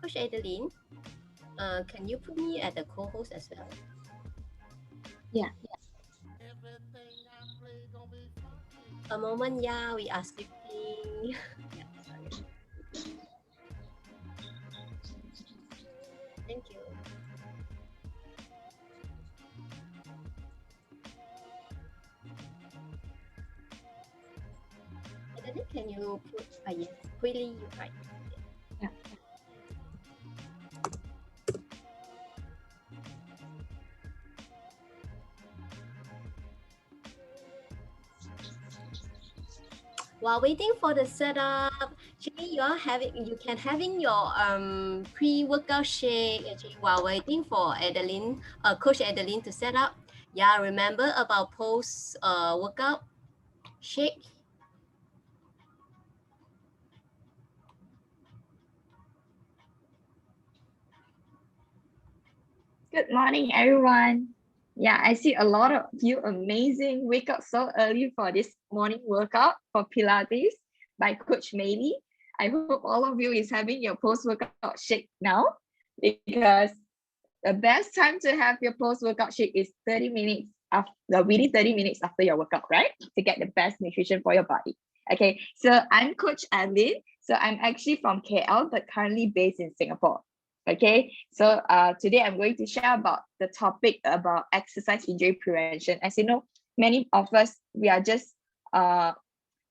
Coach Adeline, can you put me as the co-host as well? Yeah. A moment, yeah, we are switching. Yeah, sorry. Thank you. Adeline, can you put, yes, quickly, right? Yeah. While waiting for the setup, actually you can having your pre-workout shake actually while waiting for Adeline, Coach Adeline to set up. Yeah, remember about post workout shake. Good morning, everyone. Yeah, I see a lot of you amazing. Wake up so early for this morning workout for Pilates by Coach Maylee. I hope all of you is having your post-workout shake now because the best time to have your post-workout shake is 30 minutes after, within 30 minutes after your workout, right? To get the best nutrition for your body. Okay, so I'm Coach Adeline. So I'm actually from KL, but currently based in Singapore. Okay, so today I'm going to share about the topic about exercise injury prevention. As you know, many of us, we are just uh,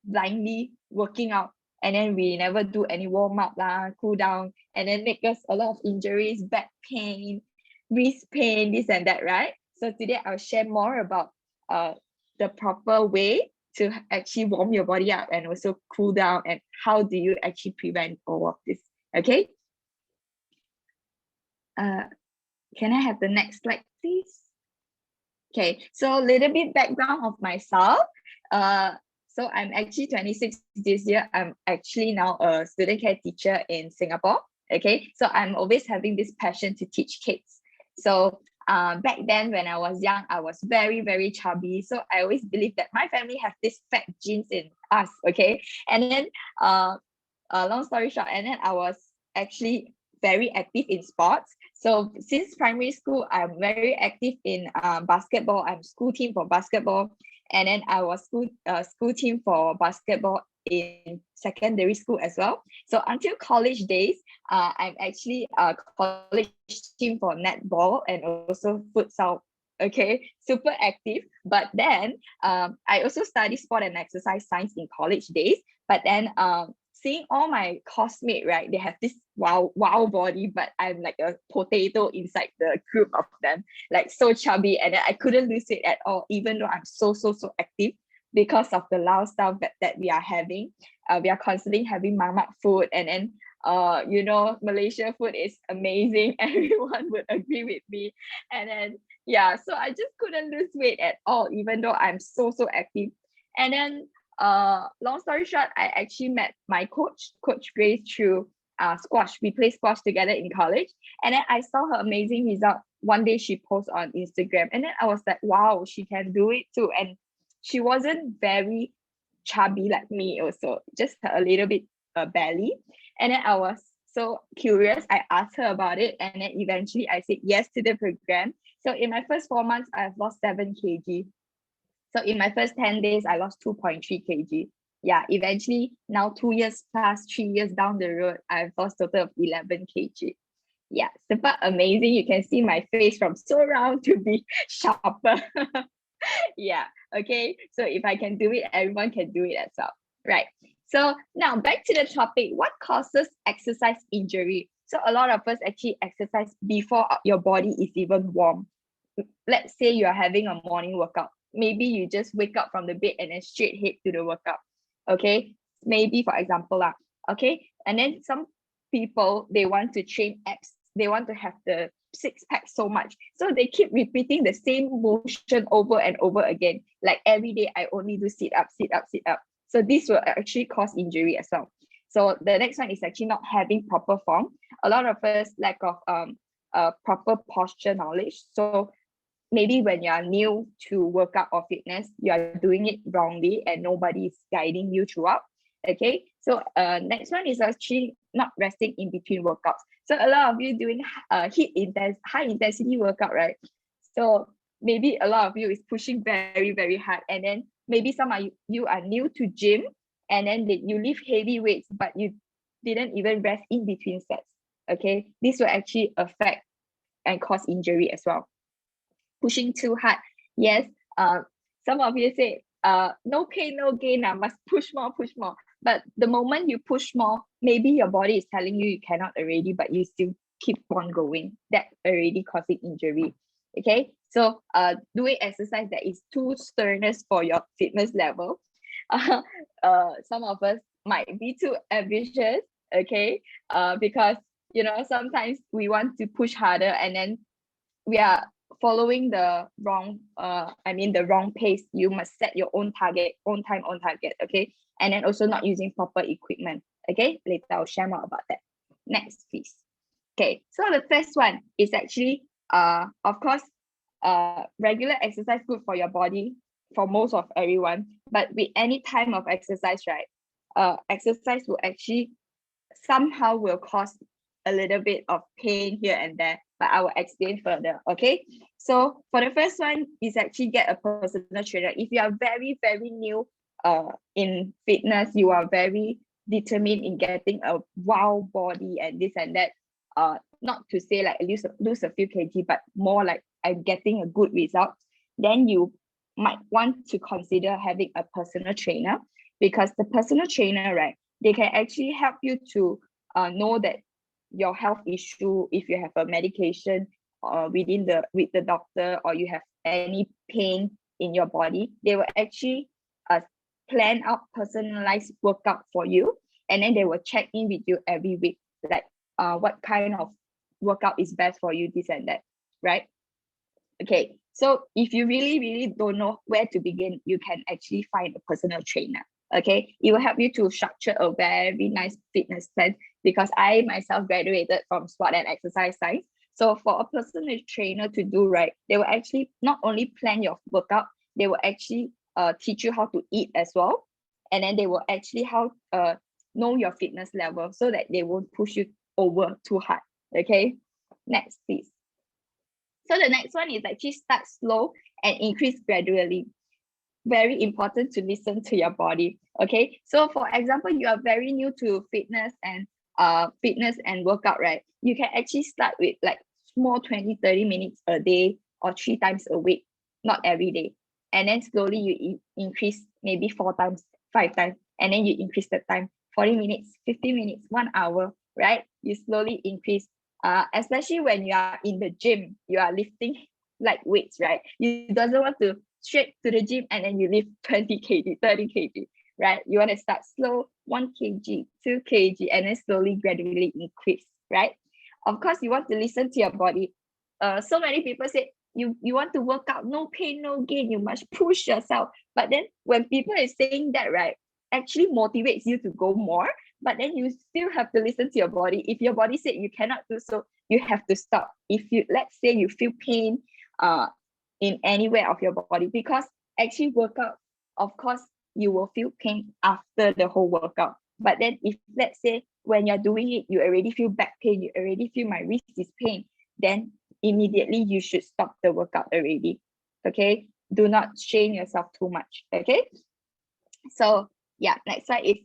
blindly working out and then we never do any warm up lah, cool down, and then make us a lot of injuries, back pain, wrist pain, this and that, right? So today I'll share more about the proper way to actually warm your body up and also cool down, and how do you actually prevent all of this. Okay. Can I have the next slide, please? Okay, so a little bit background of myself. So I'm actually 26 this year. I'm actually now a student care teacher in Singapore. Okay, so I'm always having this passion to teach kids. So back then when I was young, I was very, very chubby. So I always believe that my family have this fat genes in us. Okay, and then long story short, and then I was actually very active in sports. So since primary school, I'm very active in basketball. I'm school team for basketball, and then I was school team for basketball in secondary school as well. So until college days, I'm actually a college team for netball and also futsal. Okay, super active. But then I also study sport and exercise science in college days. But then seeing all my classmates, right, they have this wow body, but I'm like a potato inside the group of them, like so chubby, and then I couldn't lose it at all, even though I'm so active because of the lifestyle that we are having. We are constantly having mamak food, and then you know, Malaysia food is amazing. Everyone would agree with me. And then yeah, so I just couldn't lose weight at all, even though I'm so active. And then long story short, I actually met my Coach Grace, through squash. We play squash together in college, and then I saw her amazing result. One day she posted on Instagram, and then I was like, wow, she can do it too. And she wasn't very chubby like me, also just a little bit belly. And then I was so curious. I asked her about it, and then eventually I said yes to the program. So in my first 4 months, I've lost 7 kg. So in my first 10 days, I lost 2.3 kg. Yeah, eventually now 2 years plus, 3 years down the road, I've lost a total of 11 kg. Yeah, super amazing. You can see my face from so round to be sharper. Yeah, okay. So if I can do it, everyone can do it as well. Right. So now back to the topic, what causes exercise injury? So a lot of us actually exercise before your body is even warm. Let's say you are having a morning workout. Maybe you just wake up from the bed and then straight head to the workout. Okay. Maybe for example, okay. And then some people, they want to train abs. They want to have the six pack so much. So they keep repeating the same motion over and over again. Like every day, I only do sit up, sit up, sit up. So this will actually cause injury as well. So the next one is actually not having proper form. A lot of us lack of proper posture knowledge. So maybe when you are new to workout or fitness, you are doing it wrongly and nobody is guiding you throughout. Okay, so next one is actually not resting in between workouts. So a lot of you doing high intensity workout, right? So maybe a lot of you is pushing very, very hard, and then maybe some of you are new to gym, and then you lift heavy weights, but you didn't even rest in between sets. Okay, this will actually affect and cause injury as well. Pushing too hard, yes. Some of you say, no pain, no gain. I must push more, push more. But the moment you push more, maybe your body is telling you cannot already, but you still keep on going. That already causing injury. Okay, so doing exercise that is too strenuous for your fitness level. Some of us might be too ambitious. Okay, because sometimes we want to push harder, and then we are following the wrong pace. You must set your own target, own time, own target. Okay, and then also not using proper equipment. Okay, later I'll share more about that. Next, please. Okay, so the first one is actually of course regular exercise good for your body for most of everyone, but with any time of exercise, right, exercise will actually somehow will cause a little bit of pain here and there, but I will explain further. Okay, so for the first one is actually get a personal trainer. If you are very, very new in fitness, you are very determined in getting a wow body and this and that, not to say like lose a few kg, but more like I'm getting a good result, then you might want to consider having a personal trainer, because the personal trainer, right, they can actually help you to know that your health issue, if you have a medication with the doctor, or you have any pain in your body, they will actually plan out personalized workout for you, and then they will check in with you every week, like what kind of workout is best for you, this and that, right? Okay, so if you really, really don't know where to begin, you can actually find a personal trainer. Okay, it will help you to structure a very nice fitness plan, because I myself graduated from sport and exercise science. So for a personal trainer to do right, they will actually not only plan your workout, they will actually teach you how to eat as well, and then they will actually know your fitness level, so that they won't push you over too hard. Okay, next please. So the next one is actually start slow and increase gradually. Very important to listen to your body. Okay, so for example, you are very new to fitness and workout, right? You can actually start with like small 20-30 minutes a day or 3 times a week, not every day. And then slowly you increase, maybe 4 times, 5 times, and then you increase the time, 40 minutes, 50 minutes, 1 hour, right? You slowly increase. Especially when you are in the gym, you are lifting like weights, right? You doesn't want to straight to the gym and then you lift 20 kg, 30 kg, right? You want to start slow, 1 kg, 2 kg, and then slowly, gradually increase, right? Of course, you want to listen to your body. So many people say, you want to work out, no pain, no gain, you must push yourself. But then when people is saying that, right, actually motivates you to go more, but then you still have to listen to your body. If your body said you cannot do so, you have to stop. If you, let's say you feel pain in anywhere of your body, because actually workout, of course you will feel pain after the whole workout. But then if let's say when you're doing it, you already feel back pain, you already feel my wrist is pain, then immediately you should stop the workout already. Okay, do not strain yourself too much. Okay, so yeah, next slide is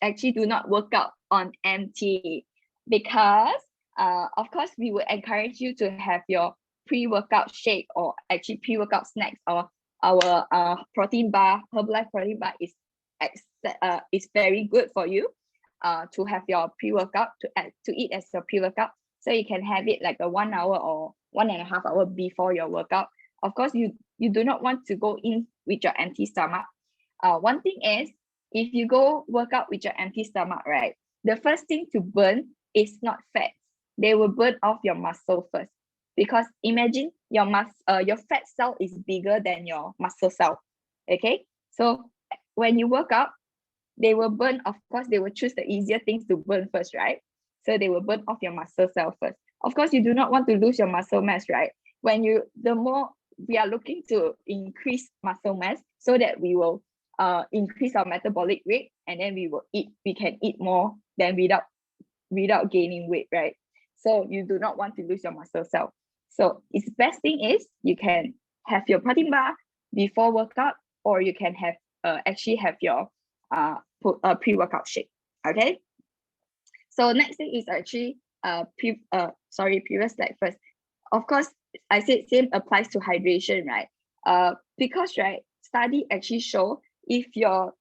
actually do not work out on empty, because of course we would encourage you to have your pre-workout shake, or actually pre-workout snacks, or our protein bar. Herbalife protein bar is very good for you to have your pre-workout, to eat as your pre-workout, so you can have it like a 1 hour or 1.5 hour before your workout. Of course, you do not want to go in with your empty stomach. One thing is, if you go work out with your empty stomach, right, the first thing to burn is not fat. They will burn off your muscle first, because imagine your fat cell is bigger than your muscle cell. Okay, so when you work out, they will burn. Of course, they will choose the easier things to burn first, right? So they will burn off your muscle cell first. Of course, you do not want to lose your muscle mass, right? The more we are looking to increase muscle mass, so that we will increase our metabolic rate, and then we can eat more than without gaining weight, right? So you do not want to lose your muscle cell. So its best thing is you can have your protein bar before workout, or you can have actually have your pre-workout shake. Okay. So next thing is actually previous slide first. Of course, I said same applies to hydration, right? Because right, study actually show if your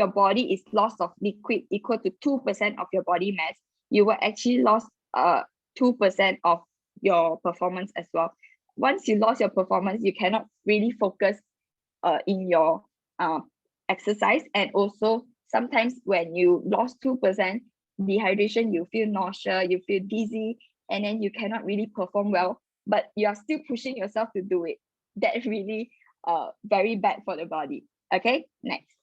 body is loss of liquid equal to 2% of your body mass, you will actually lose 2% of your performance as well. Once you lost your performance, you cannot really focus in your exercise. And also sometimes when you lost 2% dehydration, you feel nausea, you feel dizzy, and then you cannot really perform well, but you are still pushing yourself to do it. That's really very bad for the body. Okay, next.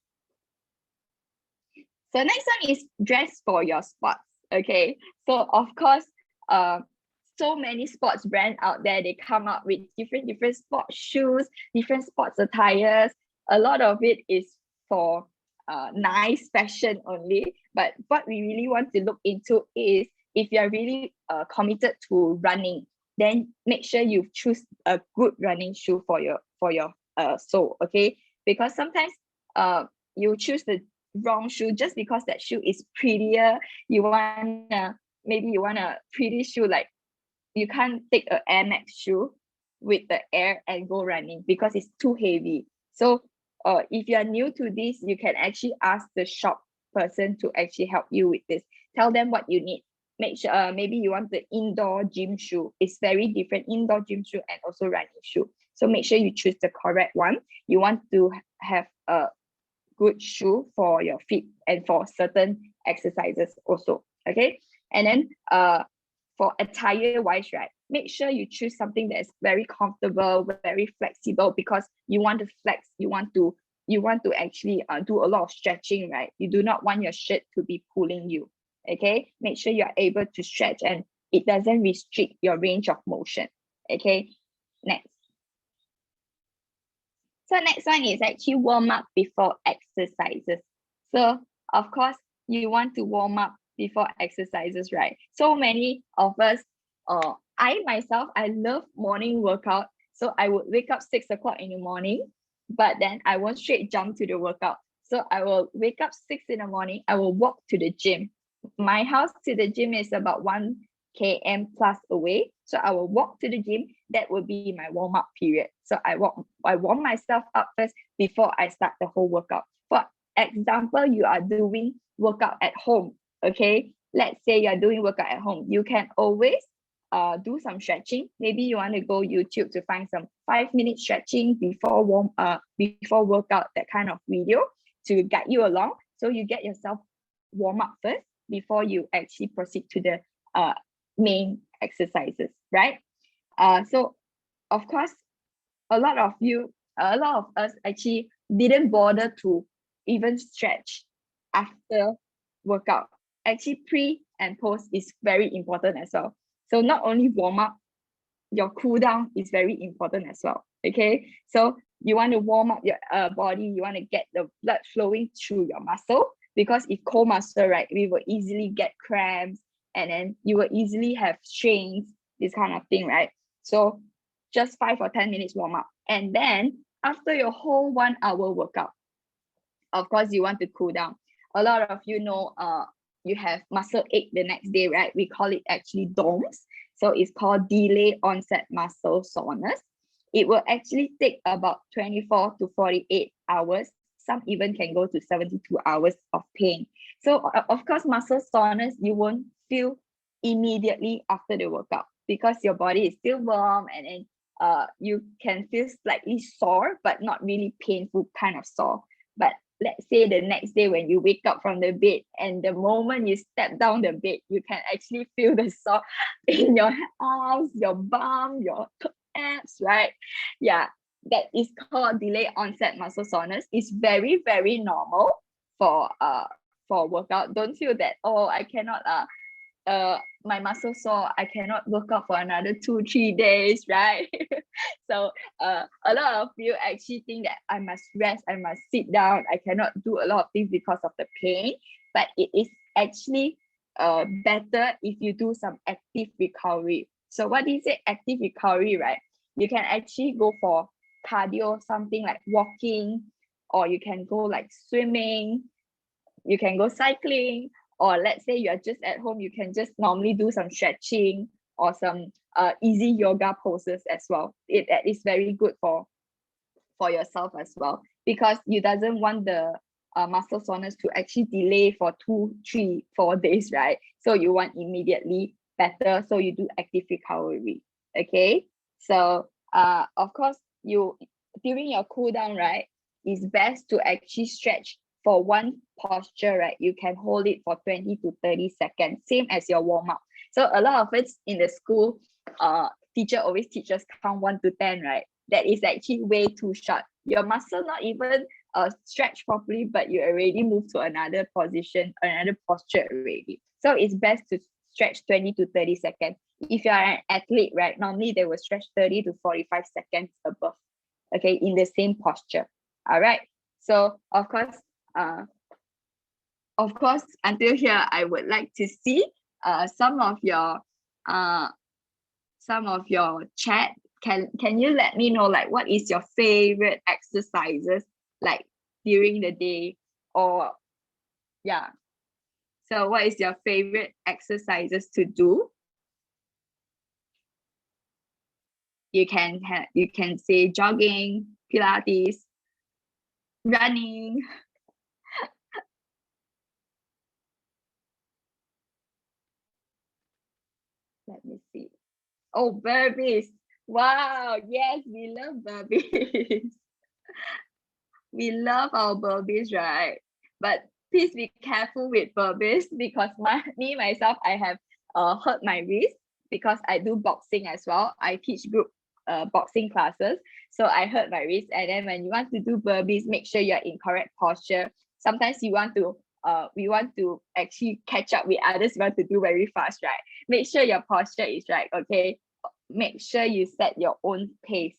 So next one is dress for your sports. Okay, so of course, so many sports brands out there, they come up with different sports shoes, different sports attires. A lot of it is for nice fashion only, but what we really want to look into is if you are really committed to running, then make sure you choose a good running shoe for your sole. Okay, because sometimes you choose the wrong shoe just because that shoe is prettier. Maybe you want a pretty shoe, like you can't take a Air Max shoe with the air and go running because it's too heavy. So if you are new to this, you can actually ask the shop person to actually help you with this. Tell them what you need. Make sure maybe you want the indoor gym shoe. It's very different, indoor gym shoe and also running shoe. So make sure you choose the correct one. You want to have a good shoe for your feet and for certain exercises also. Okay, and then for attire wise, right, make sure you choose something that is very comfortable, very flexible, because you want to flex, you want to actually do a lot of stretching, right? You do not want your shirt to be pulling you. Okay, make sure you're able to stretch and it doesn't restrict your range of motion. Okay, next. So next one is actually warm up before exercises. So of course, you want to warm up before exercises, right? So many of us, I myself, I love morning workout. So I would wake up 6 o'clock in the morning, but then I won't straight jump to the workout. So I will wake up 6 in the morning, I will walk to the gym. My house to the gym is about 1 km plus away. So I will walk to the gym. That will be my warm-up period. So I warm myself up first before I start the whole workout. For example, you are doing workout at home. Okay, let's say you're doing workout at home. You can always do some stretching. Maybe you want to go YouTube to find some 5-minute stretching before workout, that kind of video to guide you along. So you get yourself warm up first before you actually proceed to the main exercises, right? So of course, a lot of us actually didn't bother to even stretch after workout. Actually, pre and post is very important as well. So not only warm up, your cool down is very important as well. Okay, so you want to warm up your body, you want to get the blood flowing through your muscle, because if cold muscle, right, we will easily get cramps, and then you will easily have strains, this kind of thing, right? So just 5 or 10 minutes warm up, and then after your whole 1 hour workout, of course you want to cool down. A lot of you know you have muscle ache the next day, right? We call it actually DOMS. So it's called delayed onset muscle soreness. It will actually take about 24 to 48 hours. Some even can go to 72 hours of pain. So of course, muscle soreness, you won't feel immediately after the workout because your body is still warm, and then you can feel slightly sore, but not really painful kind of sore. But let's say the next day when you wake up from the bed, and the moment you step down the bed, you can actually feel the sore in your arms, your bum, your abs, right? Yeah, that is called delayed onset muscle soreness. It's very, very normal for workout. Don't feel that, oh, I cannot my muscle sore, I cannot work out for another 2-3 days, right? So a lot of you actually think that I must rest, I must sit down, I cannot do a lot of things because of the pain, but it is actually better if you do some active recovery. So what is it, active recovery, right? You can actually go for cardio, something like walking, or you can go like swimming, you can go cycling, or let's say you're just at home, you can just normally do some stretching or some easy yoga poses as well. It is very good for yourself as well, because you doesn't want the muscle soreness to actually delay for 2, 3, 4 days, right? So you want immediately better, so you do active recovery. Okay, so of course, you during your cool down, right, it's best to actually stretch for one posture, right? You can hold it for 20 to 30 seconds, same as your warm up. So a lot of it in the school, teacher always teaches count 1 to 10, right? That is actually way too short. Your muscle not even stretch properly, but you already move to another position, another posture already. So it's best to stretch 20 to 30 seconds. If you are an athlete, right, normally they will stretch 30 to 45 seconds above, okay, in the same posture. All right. So of course, until here, I would like to see some of your chat. Can you let me know, like, what is your favorite exercises, like during the day, or yeah, so what is your favorite exercises to do? You can say jogging, Pilates, running. Let me see. Oh, burpees. Wow, yes, we love burpees. We love our burpees, right? But please be careful with burpees, because myself, I have hurt my wrist because I do boxing as well. I teach group boxing classes. So I hurt my wrist. And then when you want to do burpees, make sure you're in correct posture. Sometimes we want to actually catch up with others. We want to do very fast, right? Make sure your posture is right, okay? Make sure you set your own pace.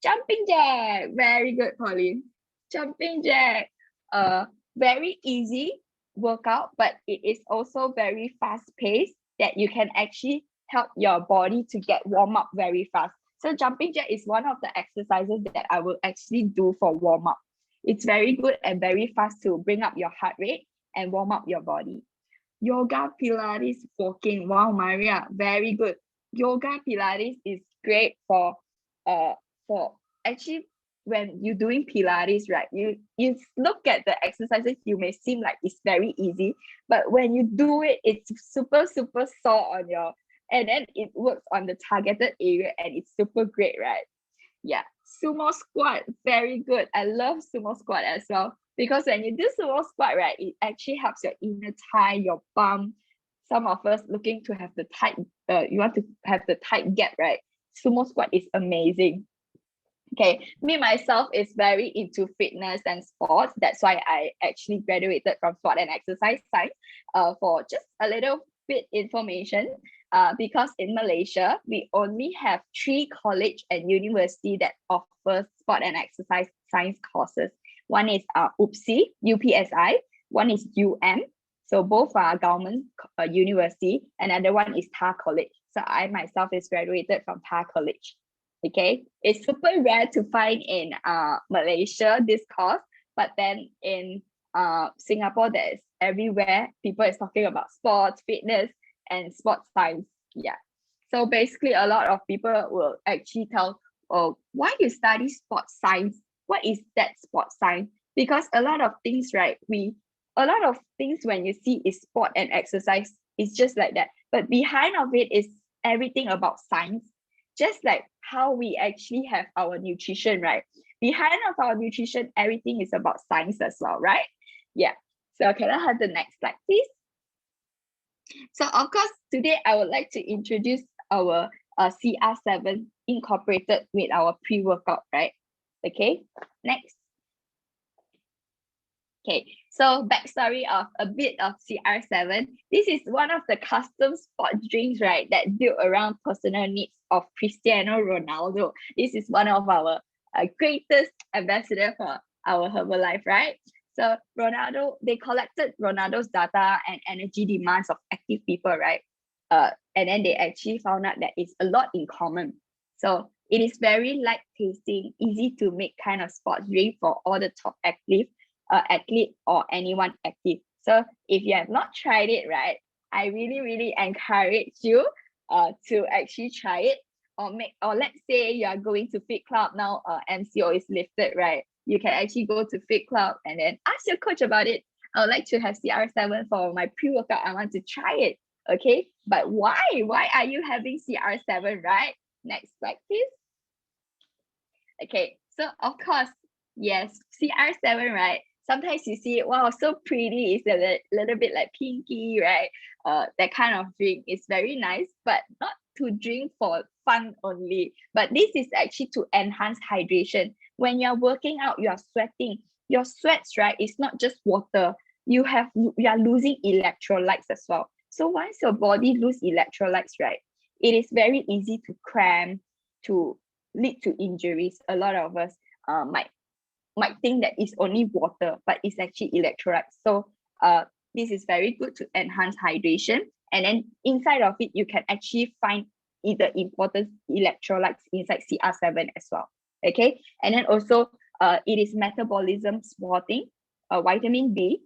Jumping jack, very good, Pauline. Jumping jack, very easy workout, but it is also very fast paced, that you can actually help your body to get warm up very fast. So jumping jack is one of the exercises that I will actually do for warm up. It's very good and very fast to bring up your heart rate and warm up your body. Yoga, Pilates, walking. Wow, Maria, very good. Yoga, Pilates is great for actually, when you're doing Pilates, right? You look at the exercises, you may seem like it's very easy, but when you do it, it's super sore on your, and then it works on the targeted area, and it's super great, right? Yeah, sumo squat, very good. I love sumo squat as well, because when you do sumo squat, right, it actually helps your inner thigh, your bum. Some of us looking to have the tight, you want to have the tight gap, right? Sumo squat is amazing. Okay, me myself is very into fitness and sports. That's why I actually graduated from sport and exercise science. For just a little bit information, because in Malaysia we only have 3 college and university that offers sport and exercise science courses. One is UPSI. One is So both are government university. Another one is TAR College. So I myself is graduated from TAR College. Okay, it's super rare to find in Malaysia, this course, but then in Singapore, there's everywhere. People is talking about sports, fitness, and sports science. Yeah, so basically a lot of people will actually tell, oh, why you study sports science? What is that sports science? Because a lot of things, right, a lot of things when you see is sport and exercise, it's just like that, but behind of it is everything about science. Just like how we actually have our nutrition, right? Behind of our nutrition, everything is about science as well, right? Yeah. So can I have the next slide, please? So of course, today I would like to introduce our CR7 incorporated with our pre-workout, right? Okay, next. Okay, so backstory of a bit of CR7. This is one of the custom sports drinks, right, that built around personal needs of Cristiano Ronaldo. This is one of our greatest ambassador for our Herbalife, right? So Ronaldo, they collected Ronaldo's data and energy demands of active people, right? And then they actually found out that it's a lot in common. So it is very light tasting, easy to make kind of sports drink for all the top athlete or anyone active. So if you have not tried it, right, I really encourage you to actually try it, or let's say you are going to Fit Club now. MCO is lifted, right? You can actually go to Fit Club and then ask your coach about it. I would like to have CR7 for my pre-workout. I want to try it. Okay, but why? Why are you having CR7, right? Next slide, please. Okay, so of course, yes, CR7, right? Sometimes you see it, wow, so pretty. It's a little bit like pinky, right? That kind of drink is very nice, but not to drink for fun only. But this is actually to enhance hydration. When you're working out, you are sweating. Your sweats, right, is not just water. You are losing electrolytes as well. So once your body lose electrolytes, right, it is very easy to cramp, to lead to injuries. A lot of us might think that it's only water, but it's actually electrolytes. So this is very good to enhance hydration. And then inside of it, you can actually find the important electrolytes inside CR7 as well. Okay, and then also it is metabolism supporting, vitamin B.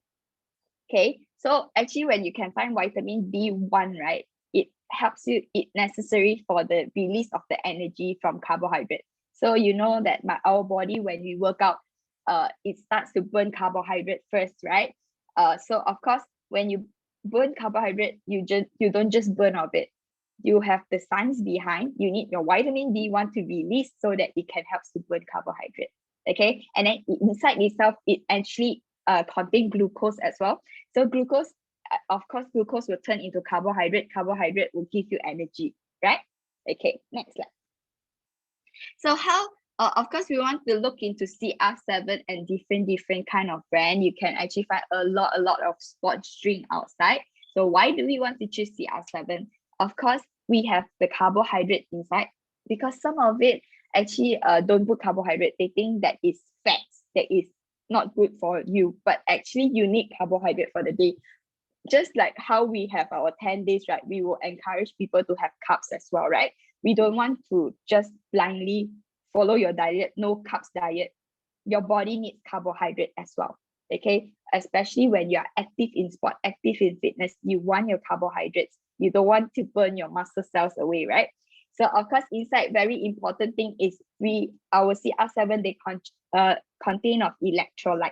Okay, so actually when you can find vitamin B1, right, it helps you, it necessary for the release of the energy from carbohydrate. So you know that our body, when we work out, it starts to burn carbohydrate first, right? So of course, when you burn carbohydrate, you don't just burn of it. You have the science behind. You need your vitamin B1 to release so that it can help to burn carbohydrate. Okay, and then inside itself, it actually contain glucose as well. So glucose, of course, glucose will turn into carbohydrate. Carbohydrate will give you energy, right? Okay, next slide. So how, of course, we want to look into CR7 and different kind of brand. You can actually find a lot of sports drink outside. So why do we want to choose CR7? Of course, we have the carbohydrate inside, because some of it actually don't put carbohydrate. They think that it's fats that is not good for you, but actually you need carbohydrate for the day. Just like how we have our 10 days, right? We will encourage people to have carbs as well, right? We don't want to just blindly follow your diet, no carbs diet. Your body needs carbohydrate as well. Okay, especially when you are active in sport, active in fitness, you want your carbohydrates. You don't want to burn your muscle cells away, right? So of course, inside, very important thing is our CR7, they contain of electrolytes.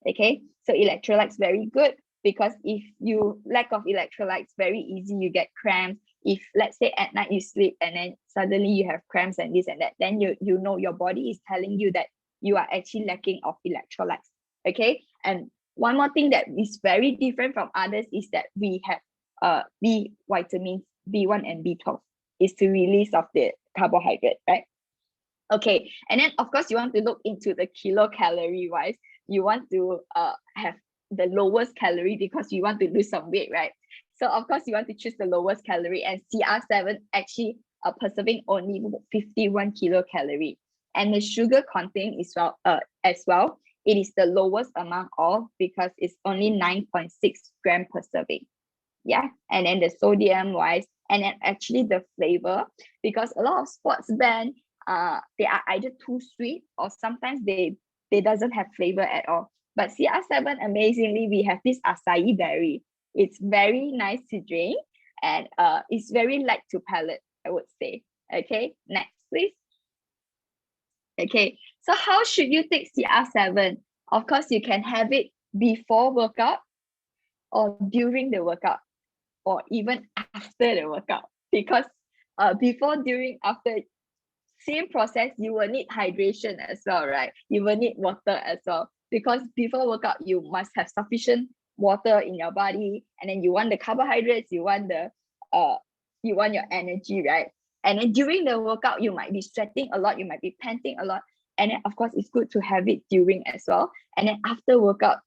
Okay, so electrolytes very good, because if you lack of electrolytes, very easy you get cramps. If let's say at night you sleep and then suddenly you have cramps and this and that, then you know your body is telling you that you are actually lacking of electrolytes. Okay, and one more thing that is very different from others is that we have B vitamins, B1 and B12 is to release of the carbohydrate, right? Okay, and then of course you want to look into the kilocalorie wise. You want to have the lowest calorie because you want to lose some weight, right? So of course you want to choose the lowest calorie, and CR7 actually preserving only 51 kilocalorie, and the sugar content is as well. It is the lowest among all because it's only 9.6 gram per serving. Yeah, and then the sodium wise, and then actually the flavor, because a lot of sports brand they are either too sweet or sometimes they doesn't have flavor at all. But CR7, amazingly, we have this acai berry. It's very nice to drink, and it's very light to palate, I would say. Okay, next please. Okay, so how should you take CR7? Of course, you can have it before workout or during the workout, or even after the workout, because before, during, after, same process, you will need hydration as well, right? You will need water as well, because before workout you must have sufficient water in your body, and then you want the carbohydrates, you want your energy, right? And then during the workout you might be sweating a lot, you might be panting a lot, and then of course it's good to have it during as well. And then after workout,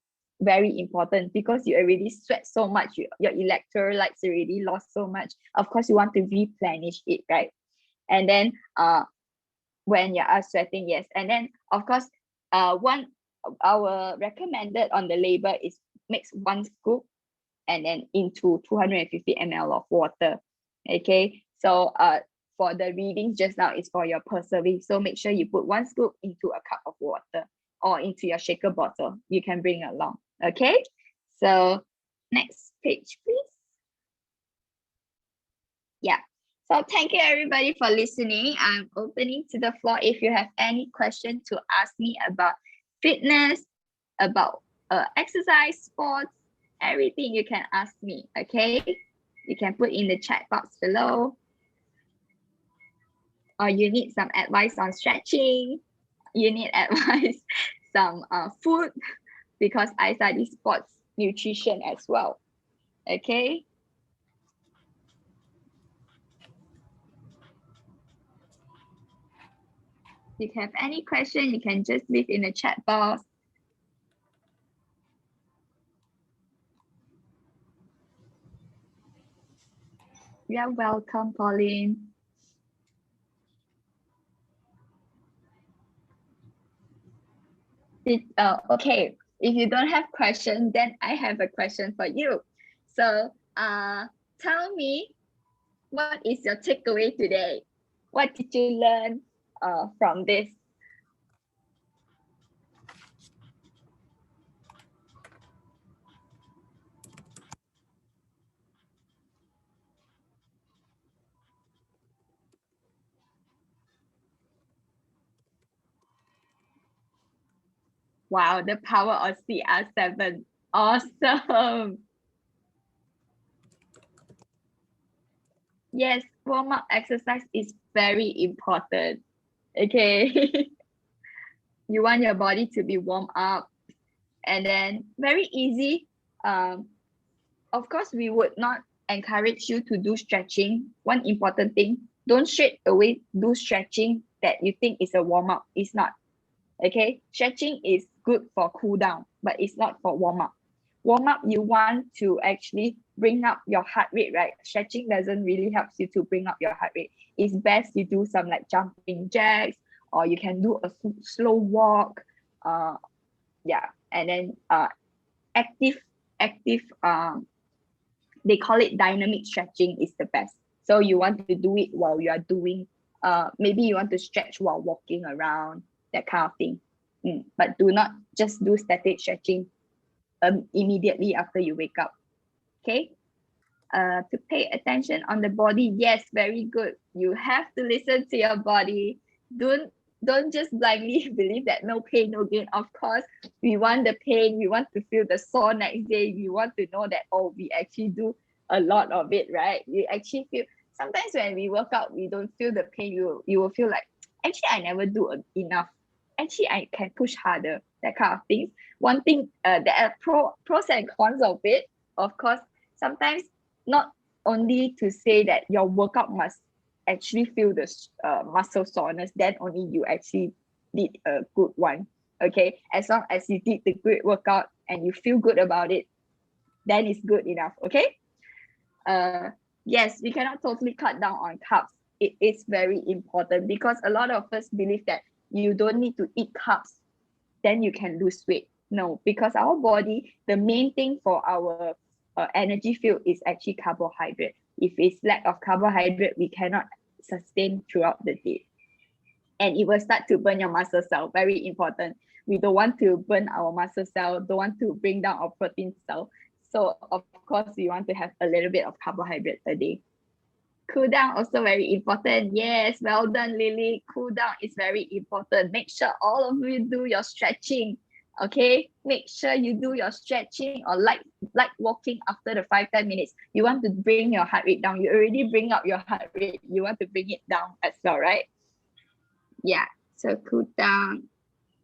very important because you already sweat so much, your electrolytes already lost so much. Of course, you want to replenish it, right? And then when you are sweating, yes. And then of course, one our recommended on the label is mix 1 scoop and then into 250 ml of water. Okay, so for the readings just now is for your per serving. So make sure you put 1 scoop into a cup of water or into your shaker bottle. You can bring along. Okay, so next page, please. Yeah. So thank you everybody for listening. I'm opening to the floor if you have any question to ask me about fitness, about exercise, sports, everything you can ask me, okay? You can put in the chat box below. Or you need some advice on stretching, you need advice, some food, because I study sports nutrition as well, okay? If you have any question, you can just leave in the chat box. You're welcome, Pauline. Okay, if you don't have question, then I have a question for you. So tell me, what is your takeaway today? What did you learn from this? Wow, the power of CR7. Awesome. Yes, warm-up exercise is very important. Okay. You want your body to be warm up, and then very easy. Of course, we would not encourage you to do stretching. One important thing, don't straight away do stretching that you think is a warm-up. It's not. Okay, stretching is good for cool down, but it's not for warm-up. Warm-up, you want to actually bring up your heart rate, right? Stretching doesn't really help you to bring up your heart rate. It's best you do some like jumping jacks, or you can do a slow walk. Yeah, and then active they call it dynamic stretching is the best. So you want to do it while you are doing maybe you want to stretch while walking around, that kind of thing. But do not just do static stretching immediately after you wake up. Okay, to pay attention on the body, yes, very good. You have to listen to your body. Don't just blindly believe that no pain, no gain. Of course, we want the pain, we want to feel the sore next day, we want to know that, oh, we actually do a lot of it, right? You actually feel, sometimes when we work out, we don't feel the pain. You will feel like, actually, I never do enough. Actually, I can push harder, that kind of things. One thing, there are pros and cons of it. Of course, sometimes not only to say that your workout must actually feel the muscle soreness, then only you actually did a good one. Okay, as long as you did the great workout and you feel good about it, then it's good enough. Okay. Yes, we cannot totally cut down on carbs. It is very important because a lot of us believe that you don't need to eat carbs, then you can lose weight. No, because our body, the main thing for our energy field is actually carbohydrate. If it's lack of carbohydrate, we cannot sustain throughout the day. And it will start to burn your muscle cell. Very important. We don't want to burn our muscle cell, don't want to bring down our protein cell. So of course, we want to have a little bit of carbohydrate a day. Cool down also very important. Yes, well done, Lily. Cool down is very important. Make sure all of you do your stretching. Okay, make sure you do your stretching or like walking after the 5-10 minutes. You want to bring your heart rate down. You already bring up your heart rate. You want to bring it down as well, right? Yeah. So cool down.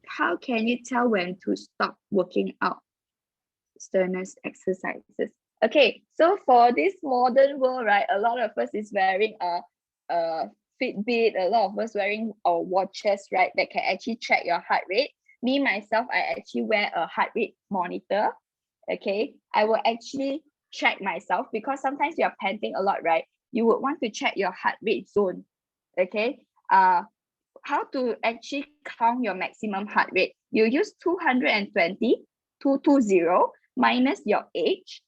How can you tell when to stop working out? Strenuous exercises. Okay, so for this modern world, right, a lot of us is wearing a Fitbit, a lot of us wearing our watches, right, that can actually track your heart rate. me myself, I actually wear a heart rate monitor. Okay, I will actually track myself because sometimes you are panting a lot, right? You would want to check your heart rate zone. Okay, how to actually count your maximum heart rate? You use 220, 220 minus your age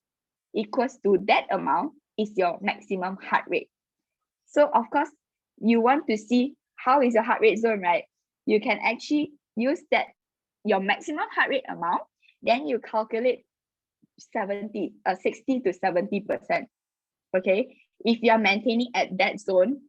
equals to that amount is your maximum heart rate. So of course, you want to see how is your heart rate zone, right? You can actually use that your maximum heart rate amount, then you calculate 60 to 70%. Okay. If you are maintaining at that zone,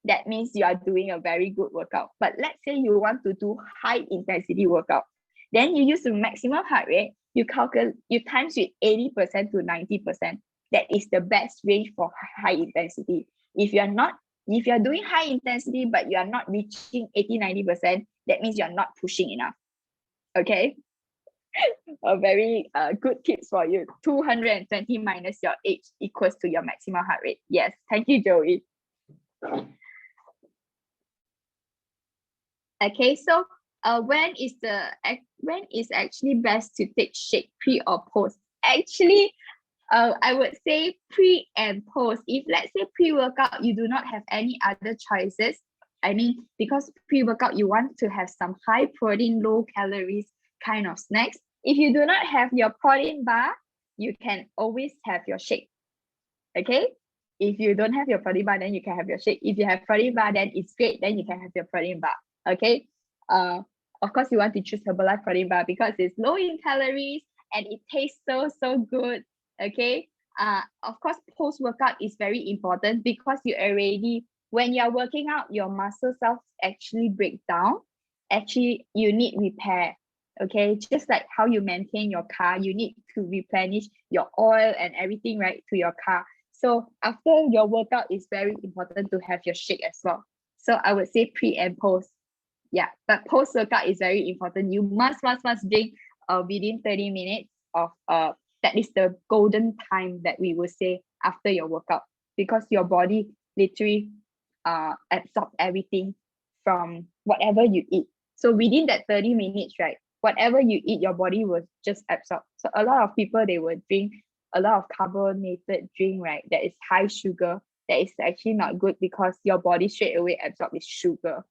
that means you are doing a very good workout. But let's say you want to do high intensity workout, then you use the maximum heart rate, you times with 80% to 90%. That is the best range for high intensity. If you're doing high intensity, but you are not reaching 80-90%, that means you're not pushing enough. Okay. A very good tips for you. 220 minus your age equals to your maximum heart rate. Yes. Thank you, Joey. Okay, so when is actually best to take shake, pre or post? Actually, I would say pre and post. If let's say pre-workout, you do not have any other choices. I mean, because pre-workout, you want to have some high protein, low calories kind of snacks. If you do not have your protein bar, you can always have your shake. Okay. If you don't have your protein bar, then you can have your shake. If you have protein bar, then it's great. Then you can have your protein bar. Okay. Of course, you want to choose Herbalife protein bar because it's low in calories and it tastes so good. Okay. Of course, post workout is very important because when you're working out, your muscle cells actually break down. Actually, you need repair. Okay, just like how you maintain your car, you need to replenish your oil and everything, right, to your car. So after your workout, it's very important to have your shake as well. So I would say pre and post. Yeah, but post workout is very important. You must drink within 30 minutes of that is the golden time that we will say after your workout, because your body literally absorb everything from whatever you eat. So within that 30 minutes, right, whatever you eat, your body will just absorb. So a lot of people, they will drink a lot of carbonated drink, right, that is high sugar. That is actually not good because your body straight away absorb with sugar.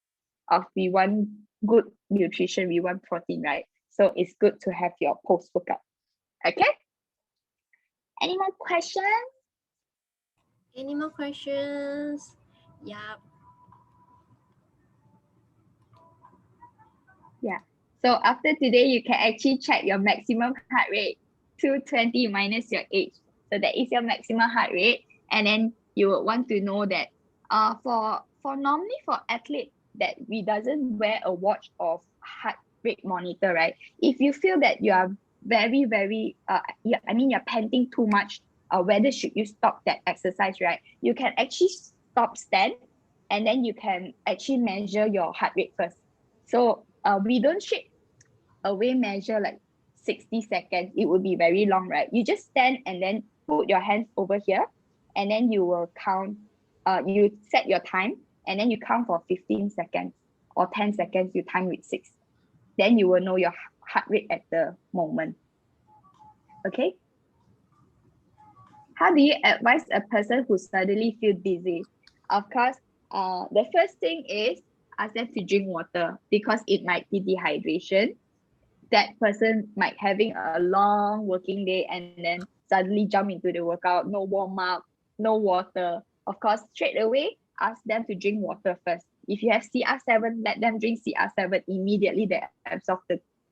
We want good nutrition, we want protein, right? So it's good to have your post workout. Okay. Any more questions? Any more questions? Yeah. Yeah. So after today, you can actually check your maximum heart rate, 220 minus your age. So that is your maximum heart rate. And then you would want to know that for normally for athlete that we doesn't wear a watch of heart rate monitor, right? If you feel that you are very you're panting too much, whether should you stop that exercise, right? You can actually stop, stand, and then you can actually measure your heart rate first. So we don't straight away measure like 60 seconds. It would be very long, right? You just stand and then put your hands over here, and then you will count. You set your time, and then you count for 15 seconds or 10 seconds. You time with 6. Then you will know your heart rate at the moment. Okay. How do you advise a person who suddenly feel dizzy? Of course, the first thing is ask them to drink water because it might be dehydration. That person might having a long working day and then suddenly jump into the workout, no warm up, no water. Of course, straight away, ask them to drink water first. If you have CR7, let them drink CR7 immediately. They absorb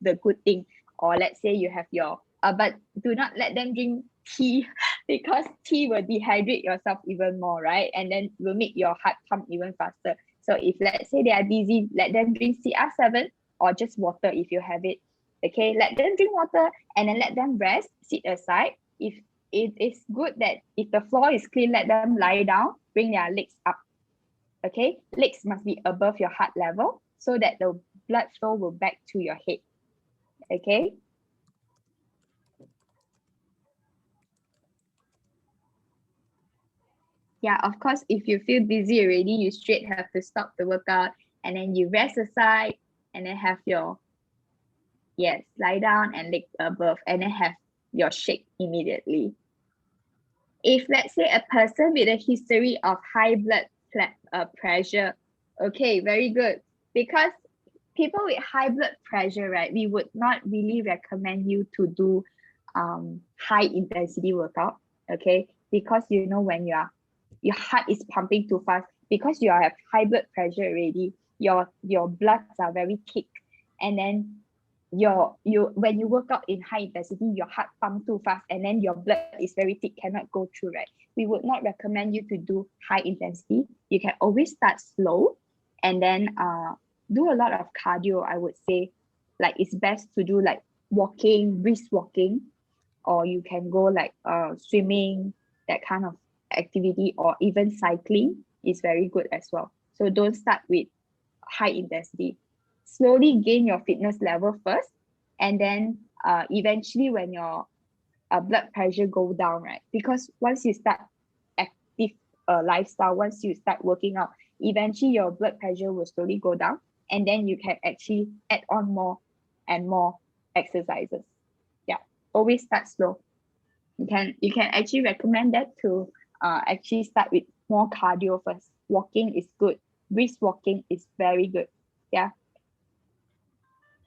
the good thing. Or let's say you have your, but do not let them drink tea because tea will dehydrate yourself even more, right? And then will make your heart pump even faster. So if let's say they are dizzy, let them drink CR7 or just water if you have it. Okay, let them drink water and then let them rest, sit aside. If it is good that if the floor is clean, let them lie down, bring their legs up. Okay, legs must be above your heart level so that the blood flow will back to your head. Okay. Yeah, of course, if you feel dizzy already, you straight have to stop the workout and then you rest aside and then have your Yes, lie down and leg above and then have your shake immediately. If let's say a person with a history of high blood pressure, okay, very good. Because people with high blood pressure, right, we would not really recommend you to do high intensity workout, okay? Because you know when your heart is pumping too fast, because you have high blood pressure already, your bloods are very thick, and then you when you work out in high intensity, your heart pump too fast, and then your blood is very thick, cannot go through, right? We would not recommend you to do high intensity. You can always start slow, and then do a lot of cardio, I would say. Like it's best to do like walking, brisk walking, or you can go like swimming, that kind of activity, or even cycling is very good as well. So don't start with high intensity. Slowly gain your fitness level first, and then eventually when your blood pressure go down, right? Because once you start active lifestyle, once you start working out, eventually your blood pressure will slowly go down, and then you can actually add on more and more exercises. Yeah, always start slow. You can actually recommend that to actually start with more cardio first. Walking is good. Brisk walking is very good. Yeah.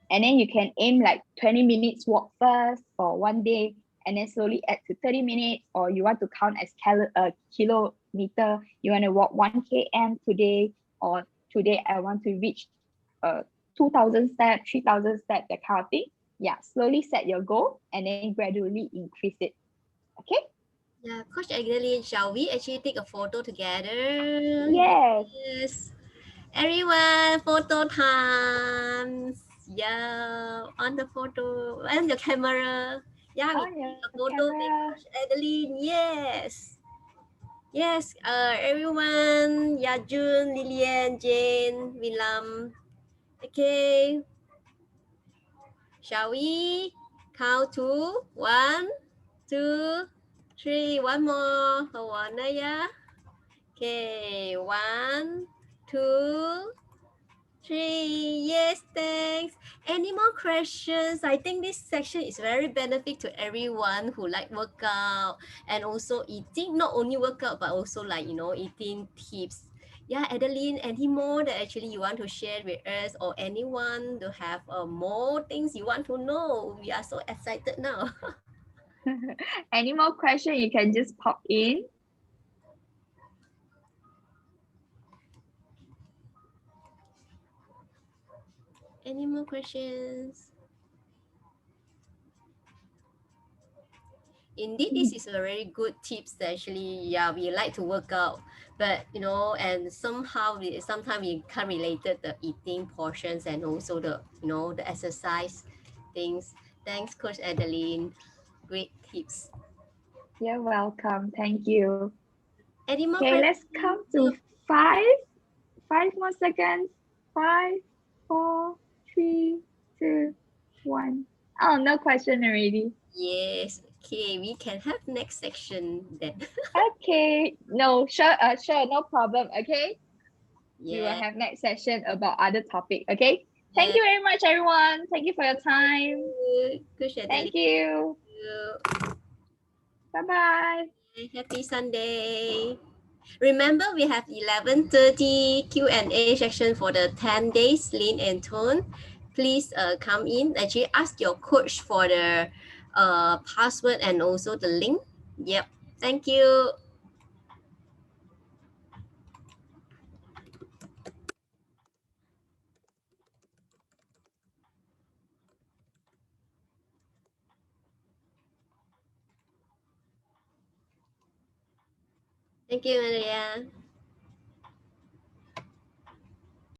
And then you can aim like 20 minutes walk first for one day, and then slowly add to 30 minutes, or you want to count as kilometer, you want to walk 1 km today, or today I want to reach 2,000 steps, 3,000 steps, that kind of thing. Yeah, slowly set your goal and then gradually increase it. Okay. Yeah, Coach Adeline, shall we actually take a photo together? Yes. Yes. Everyone, photo time. Yeah, on the photo, and your camera. Yeah, we On take your a photo with camera. Coach Adeline. Yes. Yes, everyone, Yajun, Lillian, Jane, Willam. Okay, shall we count to one, two, three? One more. Hold on, yeah. Okay, one, two, three. Yes, thanks. Any more questions? I think this section is very benefit to everyone who like workout and also eating. Not only workout, but also like eating tips. Yeah, Adeline, any more that actually you want to share with us or anyone to have more things you want to know? We are so excited now. Any more question, you can just pop in. Any more questions? Indeed, this is a very good tips that actually, yeah, we like to work out, but and somehow we sometimes we can't relate the eating portions and also the exercise things. Thanks, Coach Adeline. Great tips. You're welcome. Thank you. Any more Okay, questions? let's come to 5 more seconds. 5, 4, 3, 2, 1. Oh, no question already. Yes. Okay, we can have next section then. Okay, no, sure, no problem. Okay, we will Yeah. have next session about other topic. Okay, thank Yeah. you very much, everyone. Thank you for your time. Coach Thank Adeline. you. Bye bye. Happy Sunday. Remember, we have 11:30 Q&A section for the 10 days lean and tone. Please come in. Actually, ask your coach for the password and also the link. Yep. Thank you. Thank you, Maria.